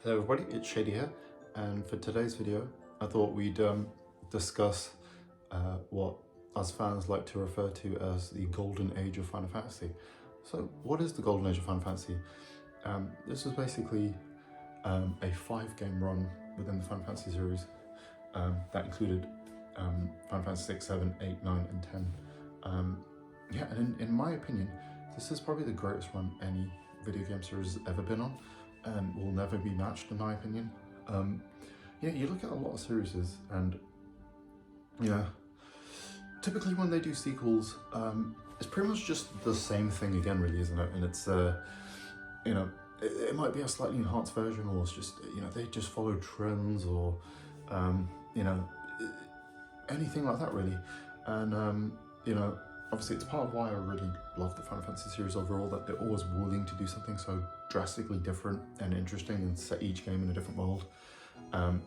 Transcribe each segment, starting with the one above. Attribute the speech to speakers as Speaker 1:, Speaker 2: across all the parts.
Speaker 1: Hello everybody, it's Shady here, and for today's video I thought we'd discuss what us fans like to refer to as the golden age of Final Fantasy. So what is the golden age of Final Fantasy? This is basically a 5-game run within the Final Fantasy series that included Final Fantasy 6, 7, 8, 9 and 10. Yeah, and in my opinion, this is probably the greatest run any video game series has ever been on, and will never be matched in my opinion. Yeah, you look at a lot of series and yeah, typically when they do sequels, it's pretty much just the same thing again really, isn't it? And it's you know, it might be a slightly enhanced version, or it's just, you know, they just follow trends, or you know, anything like that really. And you know, obviously it's part of why I really love the Final Fantasy series overall, that they're always willing to do something so drastically different and interesting and set each game in a different world. And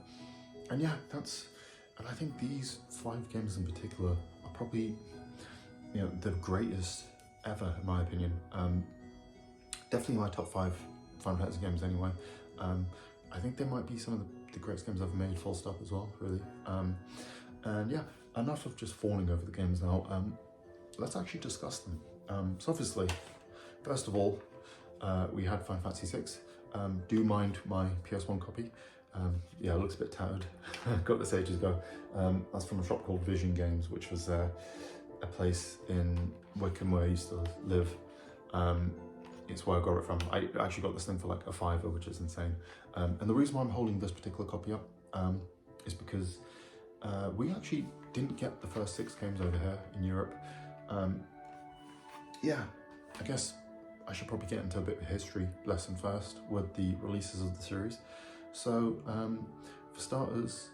Speaker 1: yeah, and I think these 5 games in particular are probably, you know, the greatest ever in my opinion. Definitely my top 5 Final Fantasy games anyway. I think they might be some of the greatest games ever made, full stop as well, really. And yeah, enough of just fawning over the games now. Let's actually discuss them. So obviously, first of all, we had Final Fantasy 6. Do mind my PS1 copy. Yeah, it looks a bit tattered. Got this ages ago. That's from a shop called Vision Games, which was a place in Wickham where I used to live. It's where I got it from. I actually got this thing for like a £5, which is insane. And the reason why I'm holding this particular copy up is because we actually didn't get the first 6 games over here in Europe. Yeah, I guess I should probably get into a bit of a history lesson first with the releases of the series. So, for starters,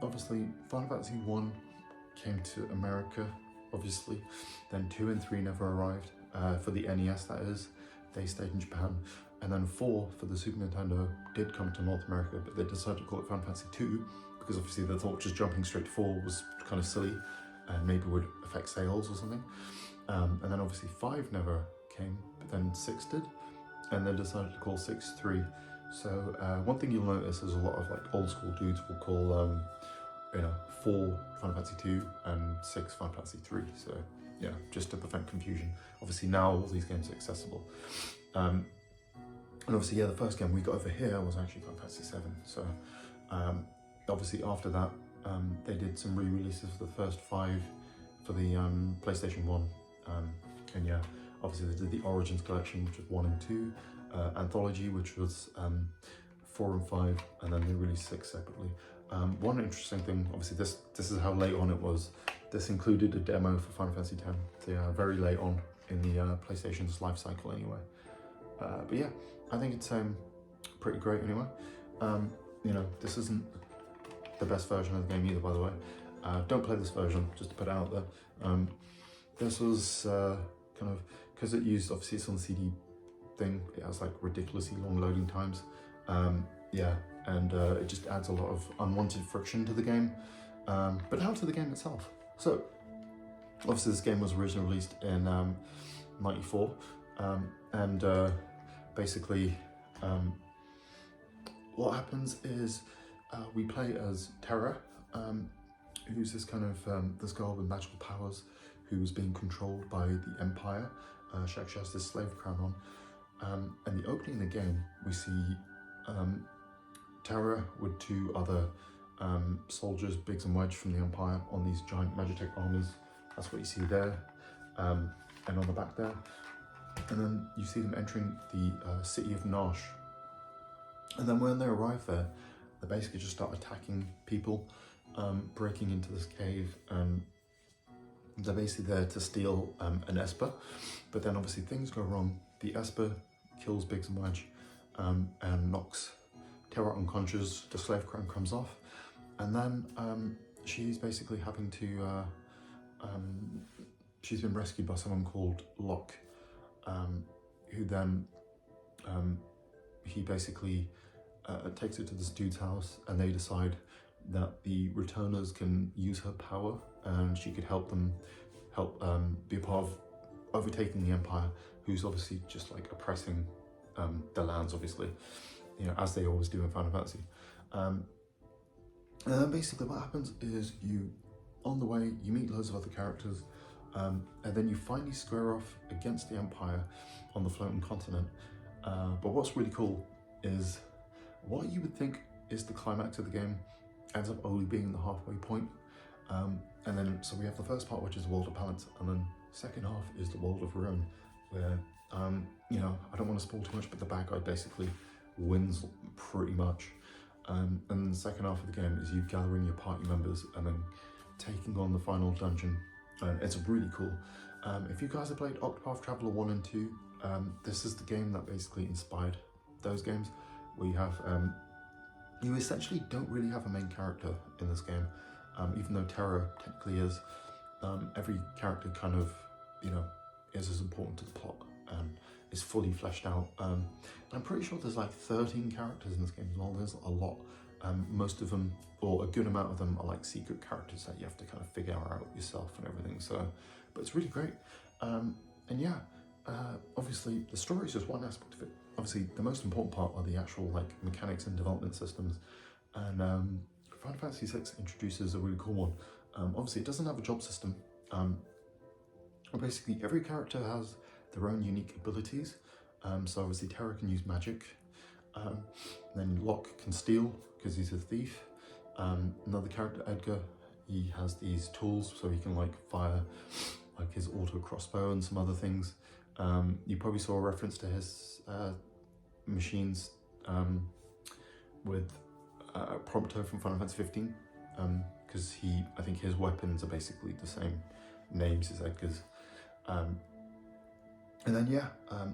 Speaker 1: obviously Final Fantasy 1 came to America, obviously, then 2 and 3 never arrived, for the NES that is, they stayed in Japan, and then 4 for the Super Nintendo did come to North America, but they decided to call it Final Fantasy 2, because obviously they thought just jumping straight to 4 was kind of silly, and maybe would affect sales or something. And then obviously 5 never came, but then 6 did, and then decided to call 6 3. So one thing you'll notice is a lot of like old school dudes will call you know, 4 Final Fantasy 2 and 6 Final Fantasy 3. So yeah, just to prevent confusion. Obviously now all these games are accessible. And obviously, yeah, the first game we got over here was actually Final Fantasy 7. So obviously after that, they did some re-releases for the first 5 for the PlayStation 1. And yeah, obviously they did the Origins collection, which was 1 and 2, Anthology, which was 4 and 5, and then they released 6 separately. One interesting thing, obviously this is how late on it was. This included a demo for Final Fantasy X. So yeah, very late on in the PlayStation's life cycle anyway. But yeah, I think it's pretty great anyway. You know, this isn't the best version of the game either, by the way. Don't play this version, just to put it out there. This was kind of, because it used, obviously it's on the CD thing, it has like ridiculously long loading times. Yeah, and it just adds a lot of unwanted friction to the game, but now to the game itself. So obviously this game was originally released in '94, and basically what happens is we play as Terra, who's this kind of this girl with magical powers who is being controlled by the Empire. She actually has this slave crown on. And the opening of the game, we see Terra with 2 other soldiers, Biggs and Wedge from the Empire, on these giant Magitech armors. That's what you see there, and on the back there. And then you see them entering the city of Nash. And then when they arrive there, they basically just start attacking people, breaking into this cave, and they're basically there to steal an Esper. But then obviously things go wrong. The Esper kills Biggs and Wedge and knocks Terra unconscious. The slave crown comes off, and then she's basically having to she's been rescued by someone called Locke, who then he basically takes her to this dude's house, and they decide that the returners can use her power and she could help be a part of overtaking the Empire, who's obviously just like oppressing the lands, obviously. you know, as they always do in Final Fantasy. And then basically what happens is on the way, you meet loads of other characters, and then you finally square off against the Empire on the floating continent. But what's really cool is what you would think is the climax of the game ends up only being the halfway point. And then, so we have the first part, which is the World of Palance, and then second half is the World of Ruin, where, you know, I don't want to spoil too much, but the bad guy basically wins pretty much. And then the second half of the game is you gathering your party members and then taking on the final dungeon. And it's really cool. If you guys have played Octopath Traveler 1 and 2, this is the game that basically inspired those games. We have, you essentially don't really have a main character in this game, even though Terra technically is. Every character kind of, you know, is as important to the plot and is fully fleshed out. I'm pretty sure there's like 13 characters in this game as well. There's a lot. Most of them, or a good amount of them, are like secret characters that you have to kind of figure out yourself and everything. So, but it's really great. And yeah, obviously the story is just one aspect of it. Obviously the most important part are the actual like mechanics and development systems. And Final Fantasy VI introduces a really cool one. Obviously it doesn't have a job system. Basically every character has their own unique abilities. So obviously Terra can use magic. Then Locke can steal because he's a thief. Another character, Edgar, he has these tools so he can like fire like his auto crossbow and some other things. You probably saw a reference to his machines with Prompto from Final Fantasy 15, because I think his weapons are basically the same names as Edgar's. And then yeah,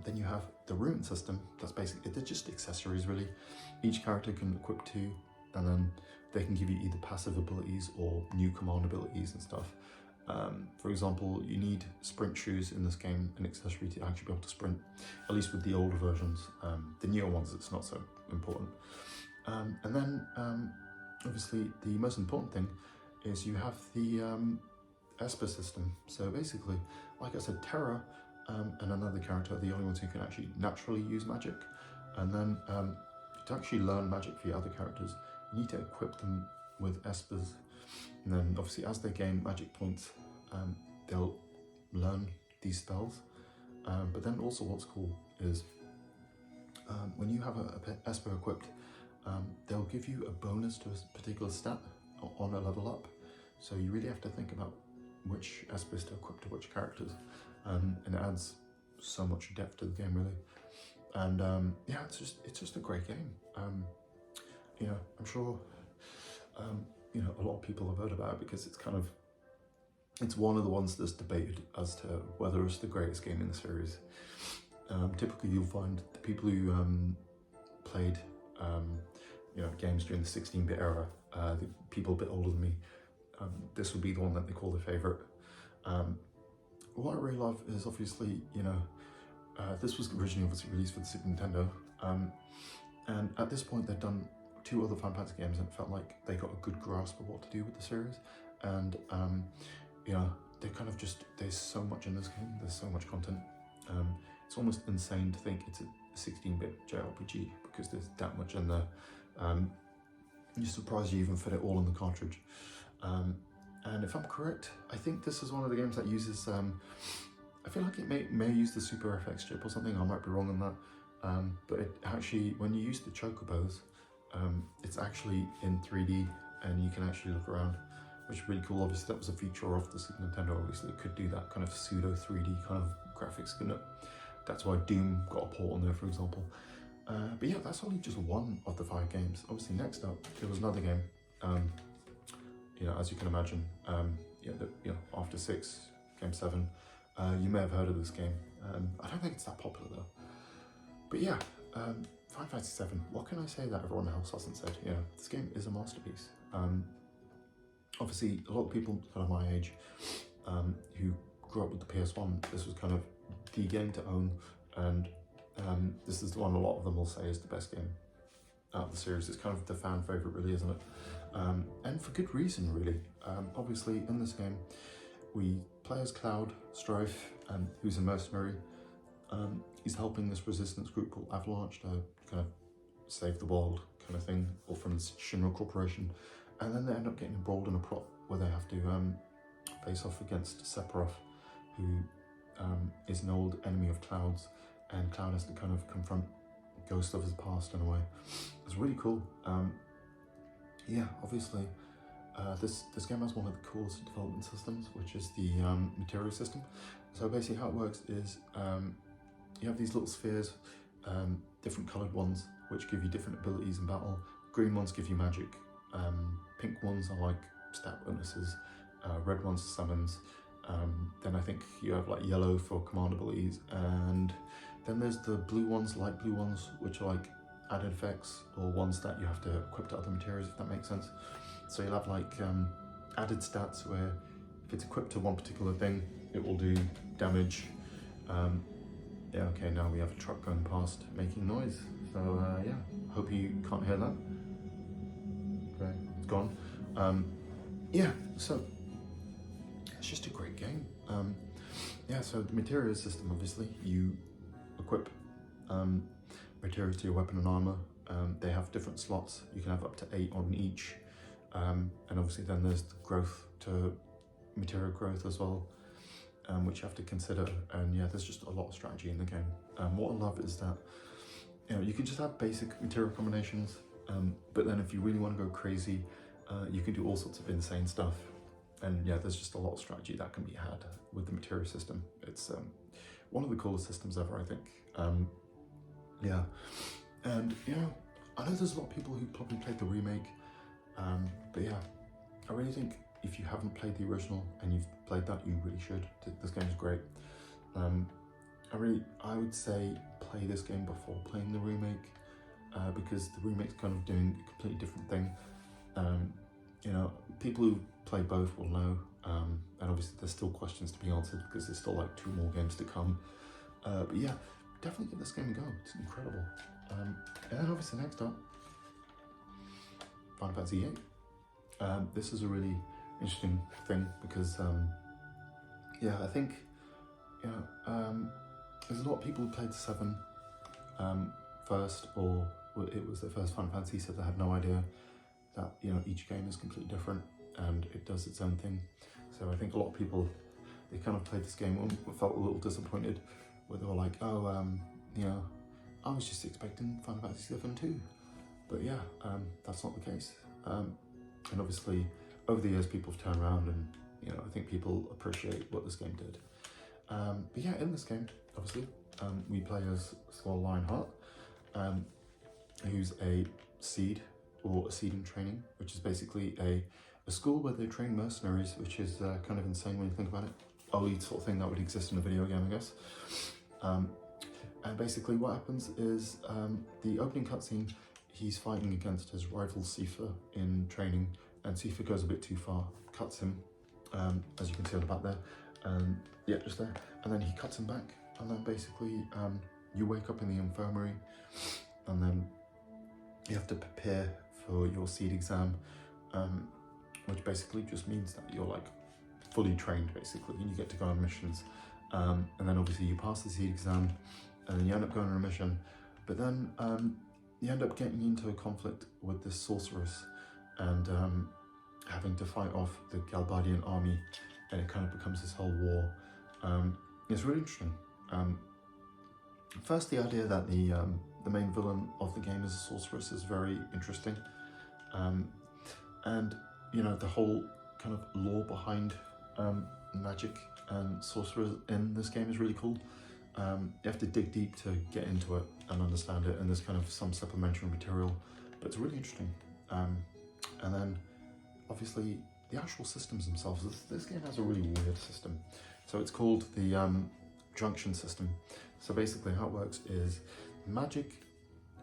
Speaker 1: then you have the Ruin system. That's basically, they're just accessories really. Each character can equip two, and then they can give you either passive abilities or new command abilities and stuff. For example, you need sprint shoes in this game, an accessory to actually be able to sprint, at least with the older versions. The newer ones, it's not so important. And then, obviously, the most important thing is you have the Esper system. So basically, like I said, Terra and another character are the only ones who can actually naturally use magic. And then to actually learn magic for your other characters, you need to equip them with Espers. And then obviously as they gain magic points, they'll learn these spells. But then also what's cool is when you have a Esper equipped, they'll give you a bonus to a particular stat on a level up. So you really have to think about which Espers to equip to which characters. And it adds so much depth to the game really. And yeah, it's just a great game. You know, I'm sure you know, a lot of people have heard about it because it's one of the ones that's debated as to whether it's the greatest game in the series. Typically you'll find the people who played you know, games during the 16-bit era, the people a bit older than me, this would be the one that they call their favorite. What I really love is obviously, you know, this was originally obviously released for the Super Nintendo, and at this point they'd done 2 other Final Fantasy games and it felt like they got a good grasp of what to do with the series. And you know, they kind of just, there's so much in this game, there's so much content. It's almost insane to think it's a 16-bit JRPG because there's that much in there. You're surprised you even fit it all in the cartridge. And if I'm correct, I think this is one of the games that uses, I feel like it may use the Super FX chip or something, I might be wrong on that. But it actually, when you use the Chocobos, it's actually in 3D and you can actually look around, which is really cool. Obviously that was a feature of the Super Nintendo, obviously it could do that kind of pseudo 3D kind of graphics, couldn't it? That's why Doom got a port on there, for example. But yeah, that's only just one of the 5 games. Obviously next up, there was another game. You know, as you can imagine, yeah, you know, after 6, game 7, you may have heard of this game. I don't think it's that popular though. But yeah, Final Fantasy 7, what can I say that everyone else hasn't said? You know, this game is a masterpiece. Obviously, a lot of people kind of my age who grew up with the PS1, this was kind of the game to own, and this is the one a lot of them will say is the best game out of the series. It's kind of the fan favourite really, isn't it? And for good reason really. Obviously in this game, we play as Cloud Strife, who's a mercenary. He's helping this resistance group called Avalanche to kind of save the world kind of thing, or from Shinra Corporation, and then they end up getting embroiled in a plot where they have to face off against Sephiroth, who is an old enemy of Cloud's, and Cloud has to kind of confront ghosts of his past in a way. It's really cool. Yeah, obviously, this game has one of the coolest development systems, which is the materia system. So basically how it works is you have these little spheres, different coloured ones, which give you different abilities in battle. Green ones give you magic, pink ones are like stat bonuses, red ones are summons, then I think you have like yellow for command abilities, and then there's the blue ones, light blue ones, which are like added effects, or ones that you have to equip to other materials, if that makes sense. So you'll have like added stats where if it's equipped to one particular thing, it will do damage. Yeah, okay, now we have a truck going past making noise. So yeah, hope you can't hear that. Okay, it's gone. Yeah, so it's just a great game. Yeah, so the materia system, obviously, you equip materia to your weapon and armor. They have different slots. You can have up to 8 on each. And obviously then there's the growth to materia growth as well, which you have to consider. And yeah, there's just a lot of strategy in the game. What I love is that, you know, you can just have basic material combinations, but then if you really want to go crazy, you can do all sorts of insane stuff. And yeah, there's just a lot of strategy that can be had with the materia system. It's one of the coolest systems ever, I think. Yeah, and you know, I know there's a lot of people who probably played the remake, but yeah, I really think if you haven't played the original and you've played that, you really should. This game is great. I would say play this game before playing the remake, because the remake's kind of doing a completely different thing. You know, people who play both will know, and obviously there's still questions to be answered because there's still like 2 more games to come. But yeah, definitely give this game a go. It's incredible. And then obviously next up, Final Fantasy VIII. This is a really interesting thing because yeah, I think, you know, there's a lot of people who played 7 first, or it was their first Final Fantasy, so they had no idea that, you know, each game is completely different and it does its own thing. So I think a lot of people, they kind of played this game and felt a little disappointed, where they were like, oh, you know, I was just expecting Final Fantasy VII too. But yeah, that's not the case. And obviously, over the years, people have turned around and, you know, I think people appreciate what this game did. But yeah, in this game, obviously, we play as Squall Lionheart, who's a seed, or a seed in training, which is basically a school where they train mercenaries, which is kind of insane when you think about it. Only sort of thing that would exist in a video game, I guess. And basically what happens is, the opening cutscene, he's fighting against his rival Sypha in training, and Sypha goes a bit too far, cuts him, as you can see on the back there, yeah, just there, and then he cuts him back, and then basically you wake up in the infirmary, and then you have to prepare for your seed exam, which basically just means that you're like fully trained basically, and you get to go on missions, and then obviously you pass the seed exam, and then you end up going on a mission, but then you end up getting into a conflict with this sorceress, and having to fight off the Galbadian army, and it kind of becomes this whole war. It's really interesting. First, the idea that the main villain of the game is a sorceress is very interesting, and you know, the whole kind of lore behind magic and sorcerers in this game is really cool. You have to dig deep to get into it and understand it, and there's kind of some supplementary material, but it's really interesting. And then obviously the actual systems themselves, this game has a really weird system. So it's called the junction system. So basically how it works is magic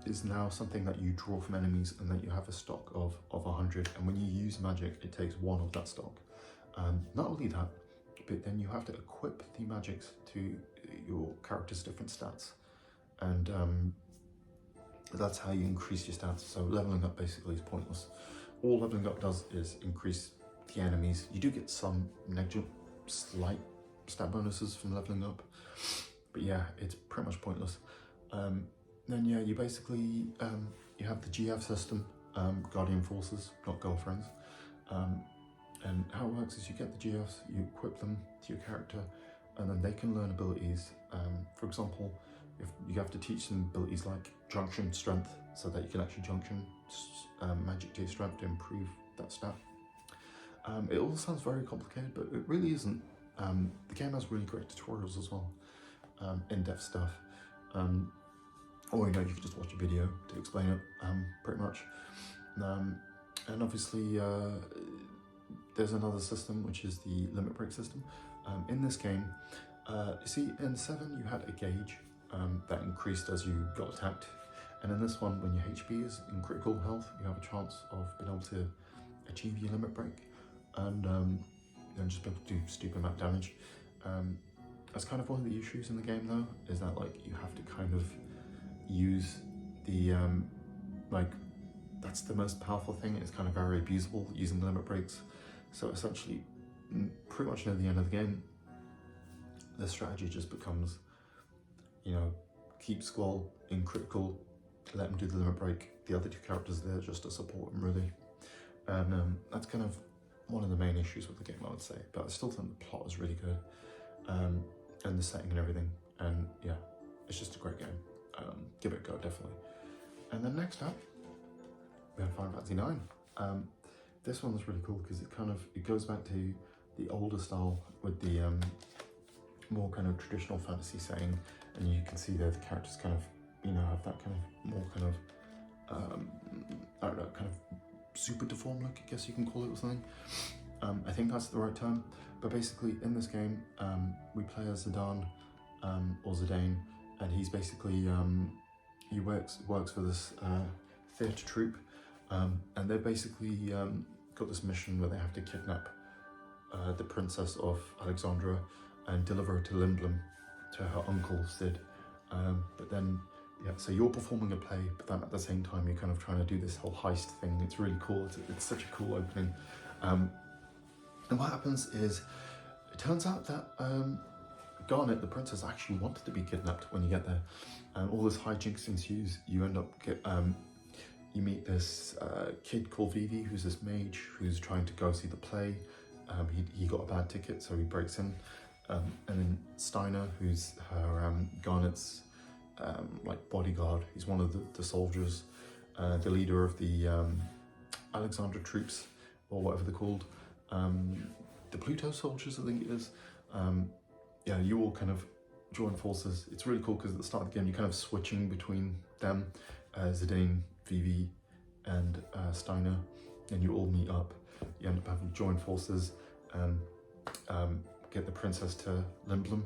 Speaker 1: is now something that you draw from enemies, and that you have a stock of 100, and when you use magic it takes 1 of that stock. Not only that, but then you have to equip the magics to your character's different stats, and that's how you increase your stats. So leveling up basically is pointless. All leveling up does is increase the enemies. You do get some slight stat bonuses from leveling up, but yeah, it's pretty much pointless. Then yeah, you basically you have the GF system, Guardian Forces, not girlfriends. And how it works is you get the GFs, you equip them to your character, and then they can learn abilities. For example, if you have to teach them abilities like junction strength, so that you can actually junction magic to your strength to improve that stat. It all sounds very complicated, but it really isn't. The game has really great tutorials as well, in-depth stuff. Or you can just watch a video to explain it, pretty much. And obviously, there's another system, which is the limit break system. In this game, you see, in 7 you had a gauge that increased as you got attacked, and in this one, when your HP is in critical health, you have a chance of being able to achieve your limit break, and then just be able to do stupid amount of damage. That's kind of one of the issues in the game, though, is that you have to kind of use the that's the most powerful thing. It's kind of very abusable using limit breaks. So essentially, pretty much near the end of the game, the strategy just becomes, keep Squall in critical, let him do the limit break. The other two characters there just to support him, really. And that's kind of one of the main issues with the game, I would say. But I still think the plot is really good, and the setting and everything. And yeah, it's just a great game. Give it a go, definitely. And then next up, we have Final Fantasy IX. This one's really cool because it goes back to the older style with the more kind of traditional fantasy setting, and you can see there the characters kind of have that kind of more kind of I don't know, kind of super deformed look, I guess you can call it, or something. I think that's the right term. But basically, in this game, we play as Zidane, or Zidane, and he's basically he works for this theatre troupe, and they've basically got this mission where they have to kidnap the princess of Alexandria and deliver her to Lindblum, to her uncle Sid. But then, so you're performing a play, but then at the same time you're kind of trying to do this whole heist thing. It's really cool. It's such a cool opening. And what happens is, it turns out that Garnet, the princess, actually wanted to be kidnapped when you get there. And all this hijinks ensues. You end up you meet this kid called Vivi, who's this mage who's trying to go see the play. He got a bad ticket, so he breaks in. And then Steiner, who's her Garnet's bodyguard. He's one of the soldiers, the leader of the Alexandra troops, or whatever they're called. The Pluto soldiers, I think it is. You all kind of join forces. It's really cool because at the start of the game you're kind of switching between them, Zidane, Vivi, and Steiner, and you all meet up. You end up having to join forces and get the princess to Lindblum,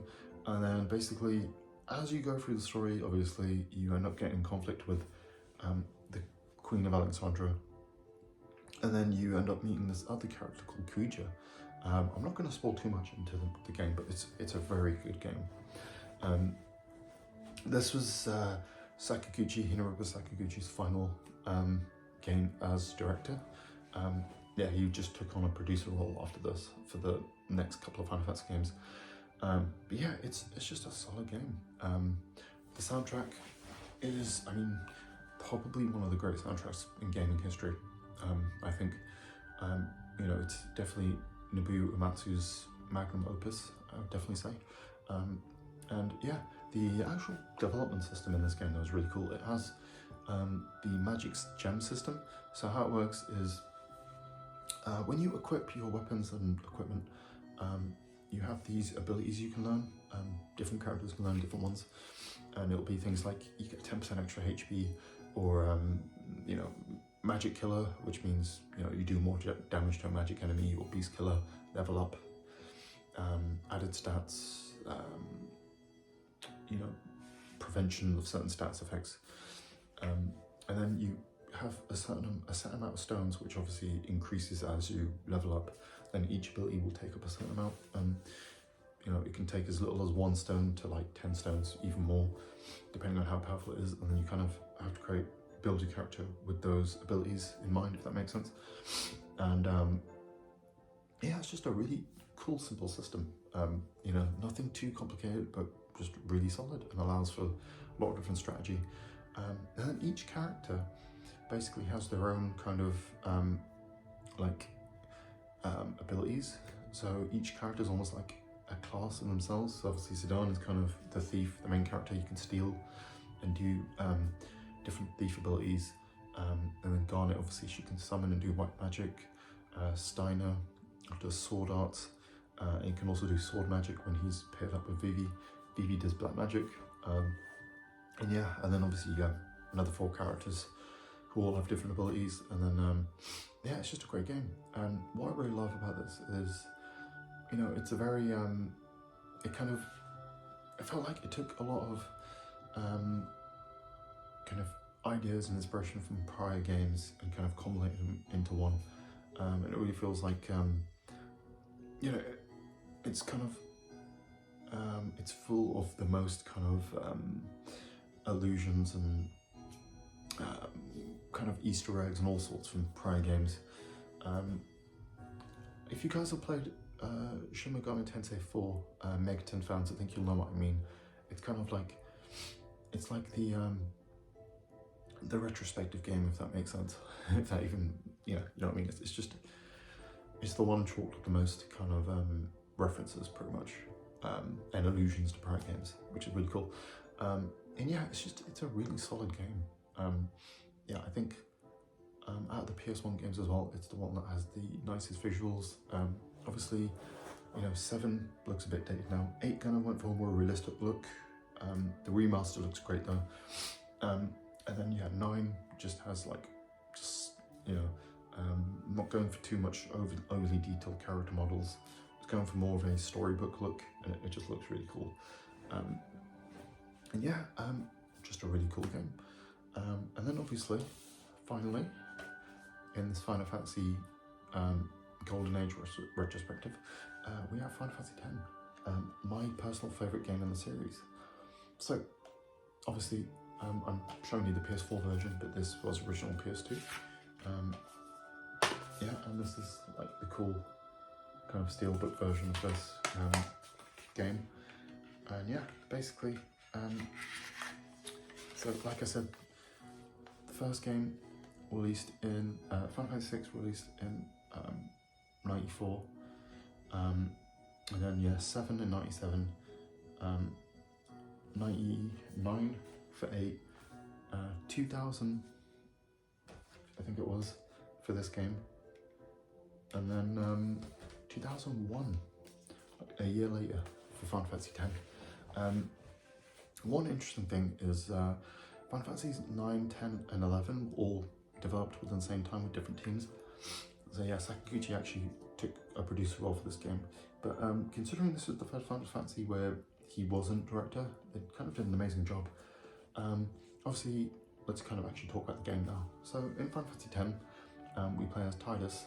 Speaker 1: and then basically, as you go through the story, obviously you end up getting in conflict with the Queen of Alexandria, and then you end up meeting this other character called Kuja. I'm not going to spoil too much into the game, but it's a very good game. This was Hinoroku Sakaguchi's final game as director. He just took on a producer role after this for the next couple of Final Fantasy games. But yeah, it's just a solid game. The soundtrack is, probably one of the great soundtracks in gaming history. I think, it's definitely Nobuo Uematsu's magnum opus, I would definitely say. And yeah, the actual development system in this game was really cool. It has the Magic's gem system. So how it works is, when you equip your weapons and equipment, you have these abilities you can learn. Different characters can learn different ones, and it'll be things like you get 10% extra HP, or Magic Killer, which means you do more damage to a magic enemy, or Beast Killer, level up. Added stats, prevention of certain stats effects, and then you have a set amount of stones, which obviously increases as you level up. Then each ability will take up a certain amount. It can take as little as 1 stone to 10 stones, even more, depending on how powerful it is. And then you kind of have to build your character with those abilities in mind, if that makes sense. And it's just a really cool, simple system. Nothing too complicated, but just really solid, and allows for a lot of different strategy. And then each character basically has their own kind of abilities. So each character is almost like a class in themselves. So obviously Zidane is kind of the thief, the main character. You can steal and do different thief abilities. And then Garnet, obviously she can summon and do white magic. Steiner does sword arts. And he can also do sword magic when he's paired up with Vivi. Vivi does black magic. And yeah, and then obviously you have another 4 characters who all have different abilities. And then yeah, it's just a great game. And what I really love about this is, you know, it's a very, it felt like it took a lot of kind of ideas and inspiration from prior games and kind of culminated them into one. And it really feels like, you know, it's kind of, it's full of the most kind of allusions and kind of Easter eggs and all sorts from prior games. If you guys have played Shin Megami Tensei 4, Megaton fans, I think you'll know what I mean. It's kind of like, it's like the retrospective game, if that makes sense. If that even, you know what I mean? It's just, it's the one chalked with the most kind of references, pretty much, and allusions to prior games, which is really cool. And yeah, it's a really solid game. Yeah, I think out of the PS1 games as well, it's the one that has the nicest visuals. Obviously, you know, 7 looks a bit dated now. 8 kind of went for a more realistic look. The remaster looks great though. And then yeah, 9 just has like, you know, not going for too much overly detailed character models. It's going for more of a storybook look, and it just looks really cool. And yeah, just a really cool game. And then obviously, finally, in this Final Fantasy Golden Age retrospective, we have Final Fantasy X, my personal favourite game in the series. So, obviously, I'm showing you the PS4 version, but this was original PS2. Yeah, and this is like the cool kind of steelbook version of this game. And yeah, basically, so like I said, the first game released in, Final Fantasy VI released in 94, and then yeah, 7 in 97, 99 for 8, 2000, I think it was, for this game, and then 2001, a year later, for Final Fantasy X. One interesting thing is Final Fantasies 9, 10 and 11 all developed within the same time with different teams. So yeah, Sakaguchi actually took a producer role for this game, but considering this is the first Final Fantasy where he wasn't director, they kind of did an amazing job. Obviously, let's kind of actually talk about the game now. So in Final Fantasy X, we play as Tidus.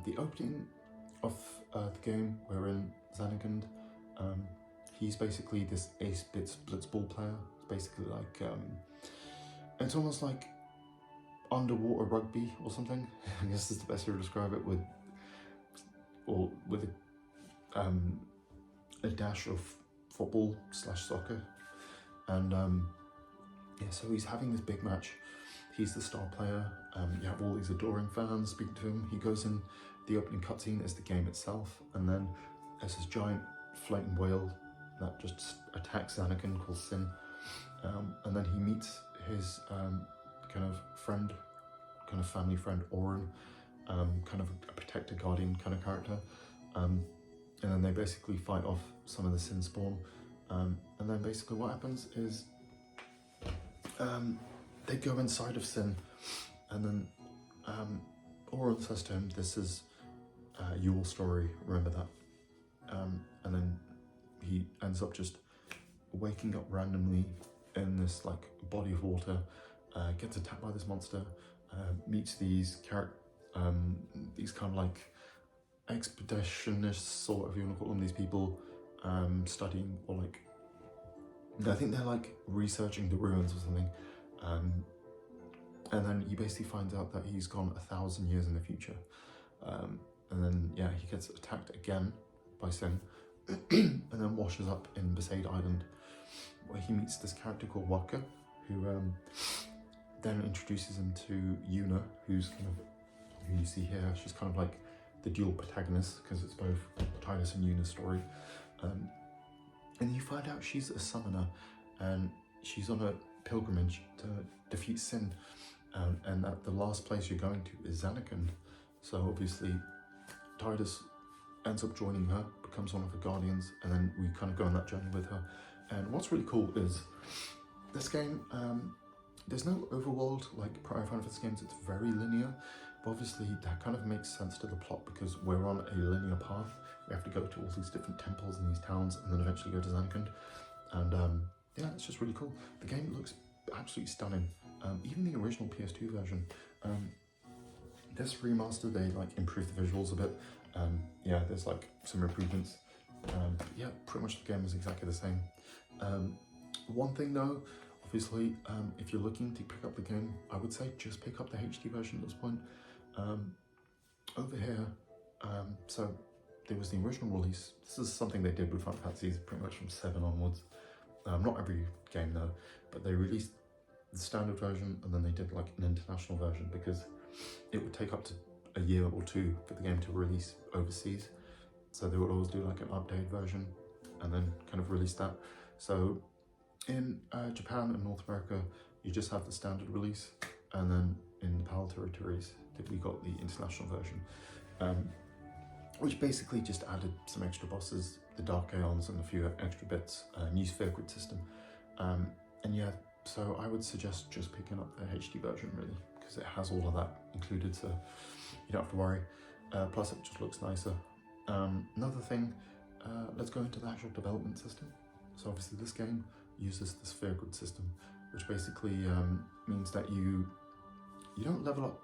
Speaker 1: The opening of the game, we're in Xanagund. He's basically this 8-bit blitzball player. It's basically like, it's almost like underwater rugby or something. I guess is the best way to describe it, with a dash of football / soccer. And yeah, so he's having this big match. He's the star player. You have all these adoring fans speaking to him. He goes in, the opening cutscene is the game itself, and then there's this giant floating whale that just attacks Xanagund called Sin. And then he meets his kind of friend, kind of family friend, Auron, kind of a protector guardian kind of character. And then they basically fight off some of the Sin spawn. And then basically what happens is they go inside of Sin, and then Auron says to him, "This is your story, remember that." And then he ends up just waking up randomly in this like body of water, gets attacked by this monster, meets these kind of like expeditionists, or whatever you want to call them, these people studying, or like, I think they're like researching the ruins or something. And then he basically finds out that he's gone 1,000 years in the future. And then yeah, he gets attacked again by Sin, and then washes up in Besaid Island, where he meets this character called Wakka, who then introduces him to Yuna, who you see here. She's kind of like the dual protagonist because it's both Tidus and Yuna's story. And you find out she's a summoner and she's on a pilgrimage to defeat Sin, and that the last place you're going to is Zanarkand. So obviously Tidus ends up joining her, becomes one of her guardians, and then we kind of go on that journey with her. And what's really cool is this game, there's no overworld like prior Final Fantasy games, it's very linear, but obviously that kind of makes sense to the plot because we're on a linear path. We have to go to all these different temples in these towns and then eventually go to Zanarkand. And yeah, it's just really cool. The game looks absolutely stunning. Even the original PS2 version. This remaster, they like improved the visuals a bit. Yeah, there's like some improvements. But yeah, pretty much the game is exactly the same. One thing though, obviously, if you're looking to pick up the game, I would say just pick up the HD version at this point. Over here, so there was the original release. This is something they did with Final Fantasy pretty much from 7 onwards. Not every game though, but they released the standard version and then they did like an international version because it would take up to a year or two for the game to release overseas. So they would always do like an updated version and then kind of release that. So in Japan and North America, you just have the standard release, and then in the PAL territories, we got the international version, which basically just added some extra bosses, the Dark Aeons and a few extra bits, new sphere grid system. And yeah, so I would suggest just picking up the HD version really, because it has all of that included, so you don't have to worry. Plus it just looks nicer. Another thing, let's go into the actual development system. So obviously this game uses the sphere grid system, which basically means that you don't level up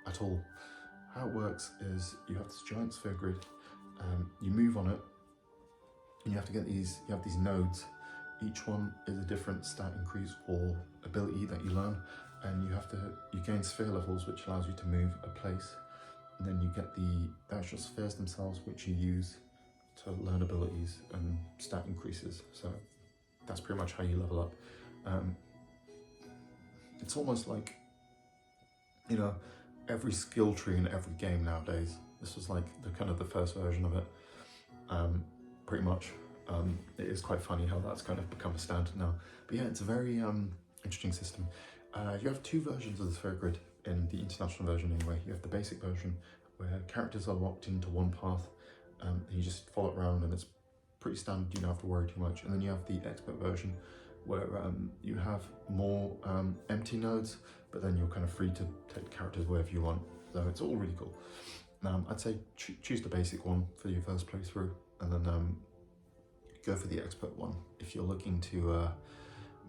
Speaker 1: at all. How it works is you have this giant sphere grid, you move on it, and you have to get these, you have these nodes. Each one is a different stat increase or ability that you learn, and you gain sphere levels, which allows you to move a place, and then you get the actual spheres themselves, which you use to learn abilities and stat increases. So that's pretty much how you level up. It's almost like, you know, every skill tree in every game nowadays. This was like the first version of it, pretty much. It is quite funny how that's kind of become a standard now. But yeah, it's a very interesting system. You have two versions of the sphere grid in the international version anyway. You have the basic version where characters are locked into one path, and you just follow it around and it's pretty standard, you don't have to worry too much. And then you have the expert version where you have more empty nodes, but then you're kind of free to take characters wherever you want. So it's all really cool. I'd say choose the basic one for your first playthrough, and then go for the expert one if you're looking to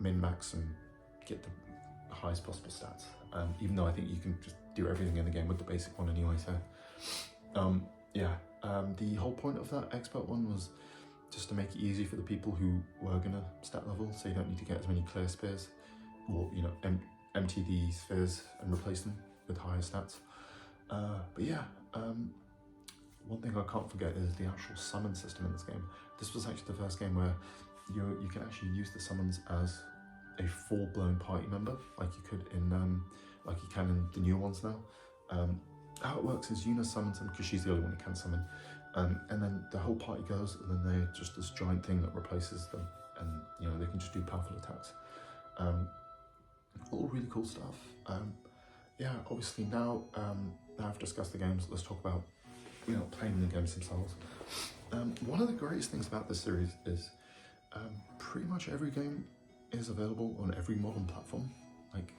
Speaker 1: min-max and get the highest possible stats. Even though I think you can just do everything in the game with the basic one anyway. So yeah, the whole point of that expert one was just to make it easy for the people who were gonna stat level, so you don't need to get as many clear spheres, or you know, empty the spheres and replace them with higher stats. But yeah, one thing I can't forget is the actual summon system in this game. This was actually the first game where you can actually use the summons as a full-blown party member, like you could in like you can in the newer ones now. How it works is Yuna summons them because she's the only one who can summon, and then the whole party goes, and then they're just this giant thing that replaces them, and you know, they can just do powerful attacks. All really cool stuff. Yeah, obviously now I've discussed the games, let's talk about, you know, playing the games themselves. One of the greatest things about this series is pretty much every game is available on every modern platform. Like,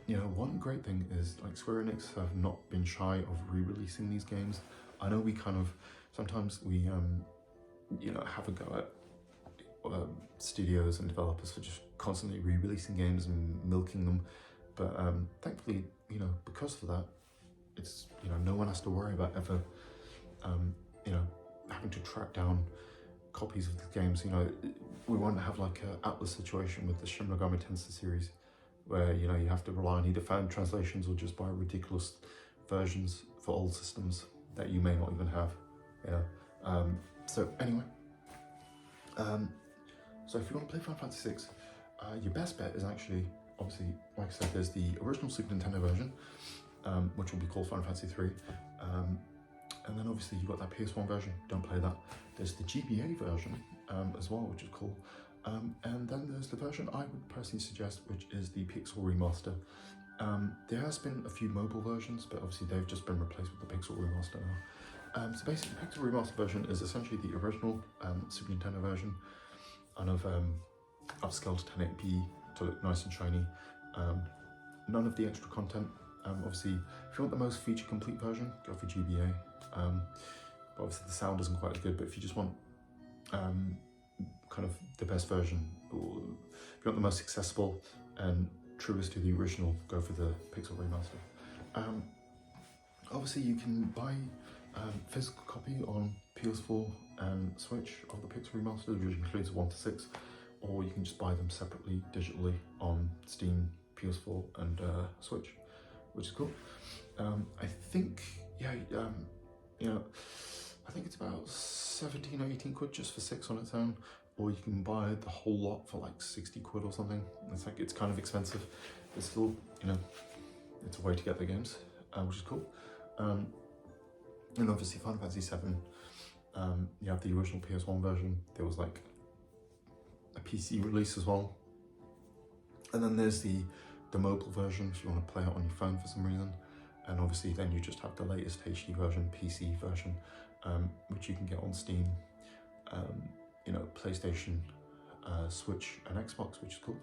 Speaker 1: you know, one great thing is like Square Enix have not been shy of re-releasing these games. I know we kind of, sometimes we, you know, have a go at studios and developers for just constantly re-releasing games and milking them. But thankfully, you know, because of that, it's, you know, no one has to worry about ever, you know, having to track down copies of the games. You know, we won't have like an Atlas situation with the Shin Megami Tensei series, where, you know, you have to rely on either fan translations or just buy ridiculous versions for old systems that you may not even have, you know. So anyway, so if you want to play Final Fantasy VI, your best bet is actually obviously, like I said, there's the original Super Nintendo version, which will be called Final Fantasy 3. And then obviously you've got that PS1 version, don't play that. There's the GBA version as well, which is cool. And then there's the version I would personally suggest, which is the Pixel Remaster. There has been a few mobile versions, but obviously they've just been replaced with the Pixel Remaster now. So basically, the Pixel Remaster version is essentially the original Super Nintendo version, and I've upscaled to 1080p to look nice and shiny. None of the extra content. Obviously, if you want the most feature-complete version, go for GBA. But obviously the sound isn't quite as good, but if you just want kind of the best version, or if you want the most accessible and truest to the original, go for the Pixel Remaster. Obviously you can buy physical copy on PS4 and Switch of the Pixel Remaster, which includes 1 to 6, or you can just buy them separately digitally on Steam, PS4 and Switch, which is cool. I think, yeah, you know, I think it's about 17 or 18 quid just for 6 on its own, or you can buy the whole lot for like 60 quid or something. It's kind of expensive, but still, you know, it's a way to get the games, which is cool. And obviously Final Fantasy 7, you have the original PS1 version. There was like a PC release as well, and then there's the mobile version if you want to play it on your phone for some reason. And obviously then you just have the latest HD version, PC version, which you can get on Steam, you know, PlayStation, Switch and Xbox, which is cool.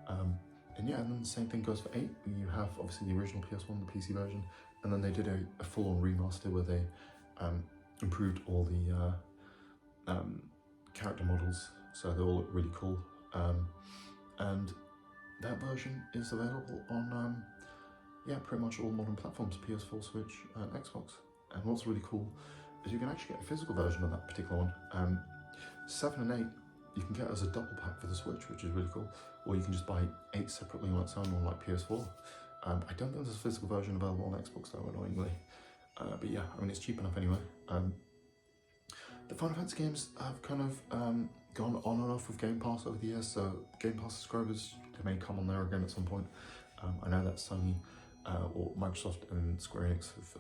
Speaker 1: And yeah, and then the same thing goes for 8. You have obviously the original PS1, the PC version, and then they did a full-on remaster where they improved all the character models, so they all look really cool. And that version is available on yeah, pretty much all modern platforms, PS4, Switch, and Xbox. And what's really cool is you can actually get a physical version of that particular one. 7 and 8 you can get as a double pack for the Switch, which is really cool, or you can just buy 8 separately on its own on like PS4. I don't think there's a physical version available on Xbox though, annoyingly. But yeah, I mean, it's cheap enough anyway. The Final Fantasy games have kind of gone on and off with Game Pass over the years, so Game Pass subscribers, they may come on there again at some point. I know that Sony or Microsoft and Square Enix have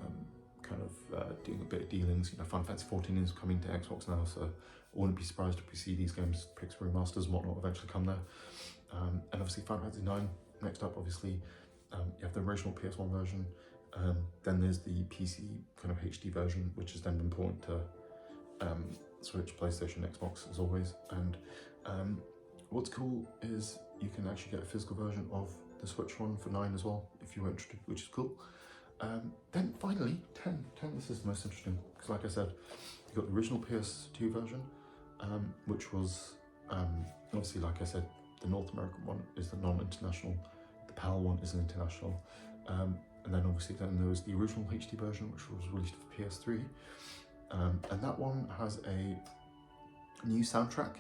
Speaker 1: kind of doing a bit of dealings. You know, Final Fantasy 14 is coming to Xbox now, so I wouldn't be surprised if we see these games, Pixel Remasters and whatnot, eventually come there. And obviously Final Fantasy 9 next up, obviously. You have the original PS1 version, then there's the PC kind of HD version, which has then been ported to Switch, PlayStation, Xbox as always. And what's cool is you can actually get a physical version of the Switch one for 9 as well, if you were interested, which is cool. Then finally, 10, this is the most interesting, because like I said, you got the original PS2 version, which was, obviously, like I said, the North American one is the non-international, the PAL one is an international, and then obviously then there was the original HD version, which was released for PS3, and that one has a new soundtrack,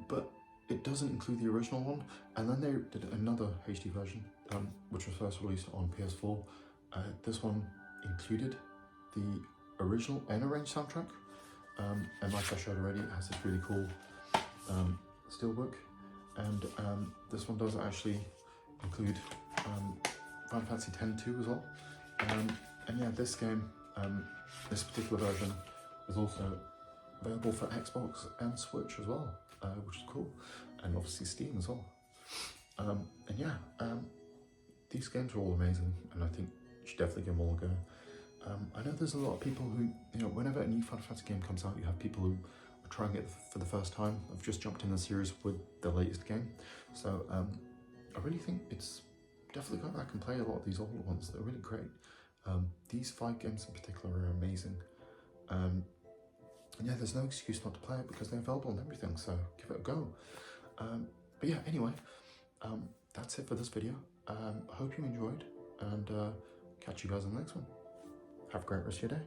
Speaker 1: but it doesn't include the original one. And then they did another HD version, which was first released on PS4. This one included the original N-Arrange soundtrack, and like I showed already, it has this really cool steelbook, and this one does actually include Final Fantasy X-2 as well. And yeah, this game, this particular version is also available for Xbox and Switch as well, which is cool, and obviously Steam as well. And yeah, these games are all amazing, and I think you should definitely give them all a go. I know there's a lot of people who, you know, whenever a new Final Fantasy game comes out, you have people who are trying it for the first time. I've just jumped in the series with the latest game, so I really think it's definitely go back and play a lot of these older ones. They're really great. These 5 games in particular are amazing. And yeah, there's no excuse not to play it because they're available on everything, so give it a go. But yeah, anyway, that's it for this video. I hope you enjoyed, and catch you guys in the next one. Have a great rest of your day.